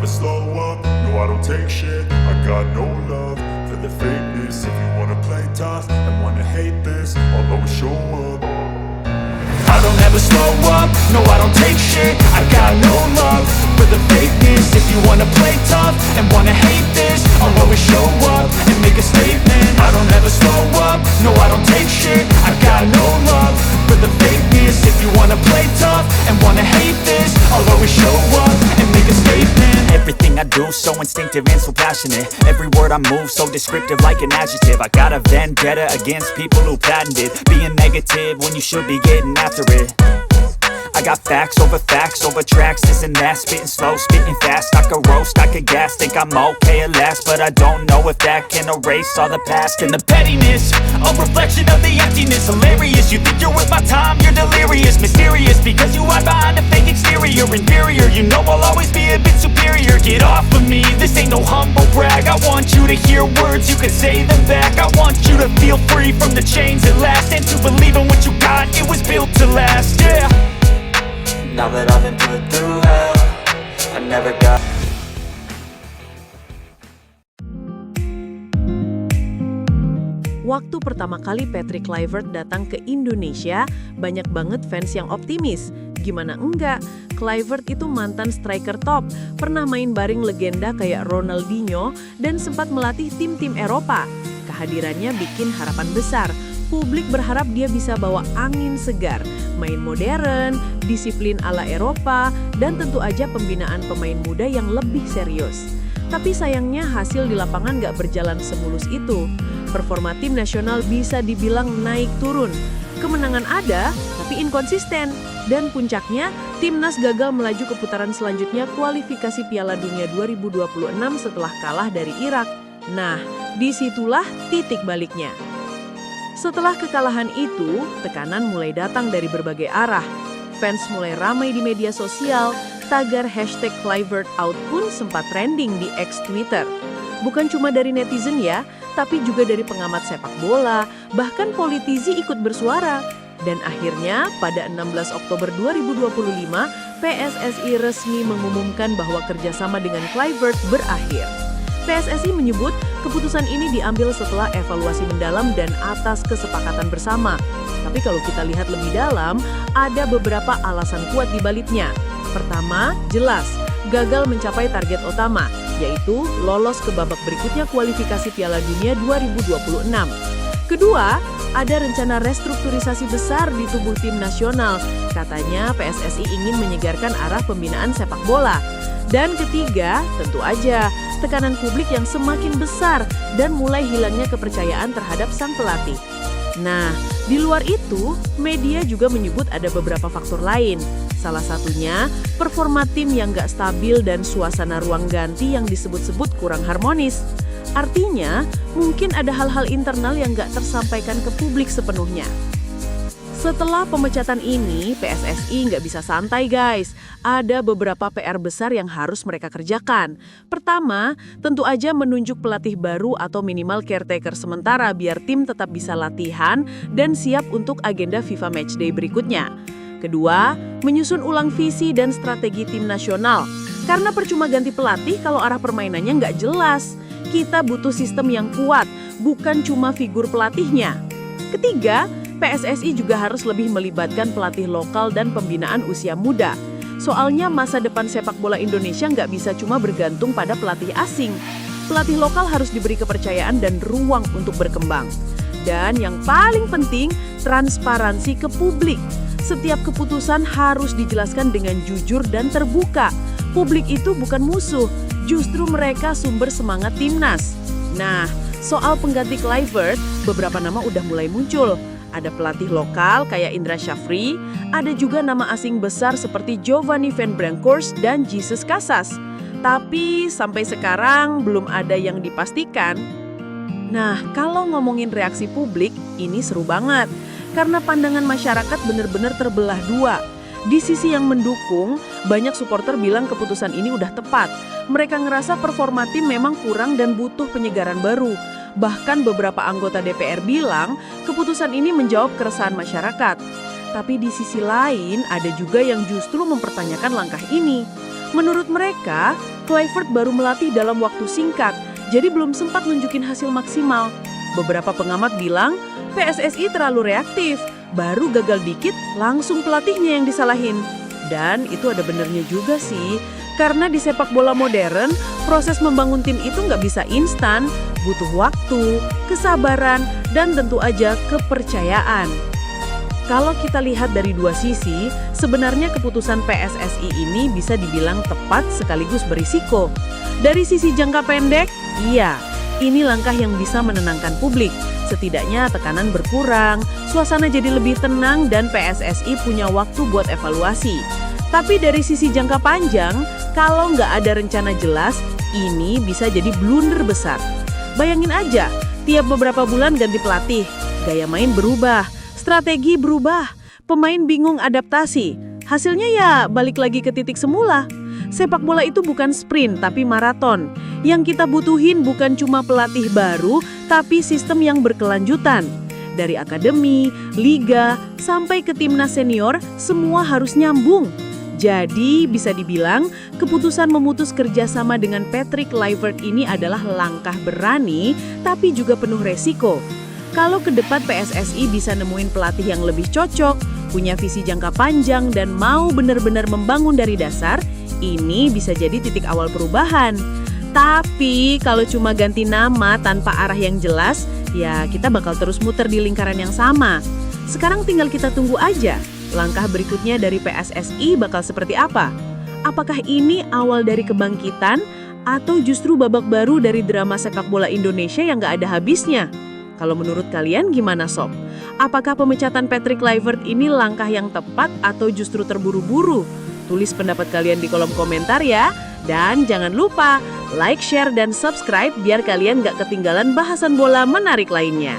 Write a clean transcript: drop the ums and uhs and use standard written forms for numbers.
slow up, no I don't take shit. I got no love for the fakeness. If you wanna play tough and wanna hate this, I'll always show up. I don't ever slow up, no I don't take shit. I got no love for the fakeness. If you wanna play tough and wanna hate this, I'll always show up and make a statement. I don't ever slow up, no I don't take shit. I got no love for the fakeness. If you wanna play tough and wanna hate this, I'll always show up and make a statement. Everything I do so instinctive and so passionate. Every word I move so descriptive like an adjective. I got a vendetta against people who patented being negative when you should be getting after it. I got facts over tracks, this and that. Spitting slow, spitting fast. I could roast, I could gas. Think I'm okay at last, but I don't know if that can erase all the past. And the pettiness, a reflection of the emptiness. Hilarious, you think you're worth my time, you're delirious. Mysterious, because you hide behind a fake exterior. Inferior, you know I'll always be a bit superior. Get off of me, this ain't no humble brag. I want you to hear words, you can say them back. I want you to feel free from the chains at last, and to believe in what you got, it was built to last, yeah. Now that I've been put through hell, I never got. Waktu pertama kali Patrick Kluivert datang ke Indonesia, banyak banget fans yang optimis. Gimana enggak? Kluivert itu mantan striker top, pernah main bareng legenda kayak Ronaldinho, dan sempat melatih tim-tim Eropa. Kehadirannya bikin harapan besar. Publik berharap dia bisa bawa angin segar, main modern, disiplin ala Eropa, dan tentu aja pembinaan pemain muda yang lebih serius. Tapi sayangnya hasil di lapangan nggak berjalan semulus itu. Performa tim nasional bisa dibilang naik turun. Kemenangan ada, tapi inkonsisten. Dan puncaknya, timnas gagal melaju ke putaran selanjutnya kualifikasi Piala Dunia 2026 setelah kalah dari Irak. Nah, disitulah titik baliknya. Setelah kekalahan itu, tekanan mulai datang dari berbagai arah. Fans mulai ramai di media sosial, tagar hashtag #KluivertOut pun sempat trending di X Twitter. Bukan cuma dari netizen ya, tapi juga dari pengamat sepak bola, bahkan politisi ikut bersuara. Dan akhirnya pada 16 Oktober 2025, PSSI resmi mengumumkan bahwa kerjasama dengan Kluivert berakhir. PSSI menyebut keputusan ini diambil setelah evaluasi mendalam dan atas kesepakatan bersama. Tapi kalau kita lihat lebih dalam, ada beberapa alasan kuat di baliknya. Pertama, jelas, gagal mencapai target utama, yaitu lolos ke babak berikutnya kualifikasi Piala Dunia 2026. Kedua, ada rencana restrukturisasi besar di tubuh tim nasional. Katanya PSSI ingin menyegarkan arah pembinaan sepak bola. Dan ketiga, tentu aja, tekanan publik yang semakin besar dan mulai hilangnya kepercayaan terhadap sang pelatih. Nah, di luar itu, media juga menyebut ada beberapa faktor lain. Salah satunya, performa tim yang gak stabil dan suasana ruang ganti yang disebut-sebut kurang harmonis. Artinya, mungkin ada hal-hal internal yang gak tersampaikan ke publik sepenuhnya. Setelah pemecatan ini, PSSI nggak bisa santai guys. Ada beberapa PR besar yang harus mereka kerjakan. Pertama, tentu aja menunjuk pelatih baru atau minimal caretaker sementara biar tim tetap bisa latihan dan siap untuk agenda FIFA Matchday berikutnya. Kedua, menyusun ulang visi dan strategi tim nasional. Karena percuma ganti pelatih kalau arah permainannya nggak jelas. Kita butuh sistem yang kuat, bukan cuma figur pelatihnya. Ketiga, PSSI juga harus lebih melibatkan pelatih lokal dan pembinaan usia muda. Soalnya masa depan sepak bola Indonesia nggak bisa cuma bergantung pada pelatih asing. Pelatih lokal harus diberi kepercayaan dan ruang untuk berkembang. Dan yang paling penting, transparansi ke publik. Setiap keputusan harus dijelaskan dengan jujur dan terbuka. Publik itu bukan musuh, justru mereka sumber semangat timnas. Nah, soal pengganti Kluivert, beberapa nama udah mulai muncul. Ada pelatih lokal kayak Indra Syafri, ada juga nama asing besar seperti Giovanni Van Bronckhorst dan Jesus Casas. Tapi sampai sekarang belum ada yang dipastikan. Nah, kalau ngomongin reaksi publik, ini seru banget. Karena pandangan masyarakat benar-benar terbelah dua. Di sisi yang mendukung, banyak supporter bilang keputusan ini udah tepat. Mereka ngerasa performa tim memang kurang dan butuh penyegaran baru. Bahkan beberapa anggota DPR bilang keputusan ini menjawab keresahan masyarakat. Tapi di sisi lain ada juga yang justru mempertanyakan langkah ini. Menurut mereka, Kluivert baru melatih dalam waktu singkat, jadi belum sempat nunjukin hasil maksimal. Beberapa pengamat bilang, PSSI terlalu reaktif, baru gagal dikit langsung pelatihnya yang disalahin. Dan itu ada benernya juga sih, karena di sepak bola modern, proses membangun tim itu nggak bisa instan, butuh waktu, kesabaran, dan tentu aja kepercayaan. Kalau kita lihat dari dua sisi, sebenarnya keputusan PSSI ini bisa dibilang tepat sekaligus berisiko. Dari sisi jangka pendek, iya, ini langkah yang bisa menenangkan publik. Setidaknya tekanan berkurang, suasana jadi lebih tenang dan PSSI punya waktu buat evaluasi. Tapi dari sisi jangka panjang, kalau nggak ada rencana jelas, ini bisa jadi blunder besar. Bayangin aja, tiap beberapa bulan ganti pelatih, gaya main berubah, strategi berubah, pemain bingung adaptasi. Hasilnya ya balik lagi ke titik semula. Sepak bola itu bukan sprint tapi maraton. Yang kita butuhin bukan cuma pelatih baru, tapi sistem yang berkelanjutan. Dari akademi, liga, sampai ke timnas senior, semua harus nyambung. Jadi bisa dibilang keputusan memutus kerjasama dengan Patrick Kluivert ini adalah langkah berani tapi juga penuh resiko. Kalau ke depan PSSI bisa nemuin pelatih yang lebih cocok, punya visi jangka panjang dan mau benar-benar membangun dari dasar, ini bisa jadi titik awal perubahan. Tapi kalau cuma ganti nama tanpa arah yang jelas, ya kita bakal terus muter di lingkaran yang sama. Sekarang tinggal kita tunggu aja. Langkah berikutnya dari PSSI bakal seperti apa? Apakah ini awal dari kebangkitan atau justru babak baru dari drama sepak bola Indonesia yang gak ada habisnya? Kalau menurut kalian gimana Sob? Apakah pemecatan Patrick Kluivert ini langkah yang tepat atau justru terburu-buru? Tulis pendapat kalian di kolom komentar ya. Dan jangan lupa like, share, dan subscribe biar kalian gak ketinggalan bahasan bola menarik lainnya.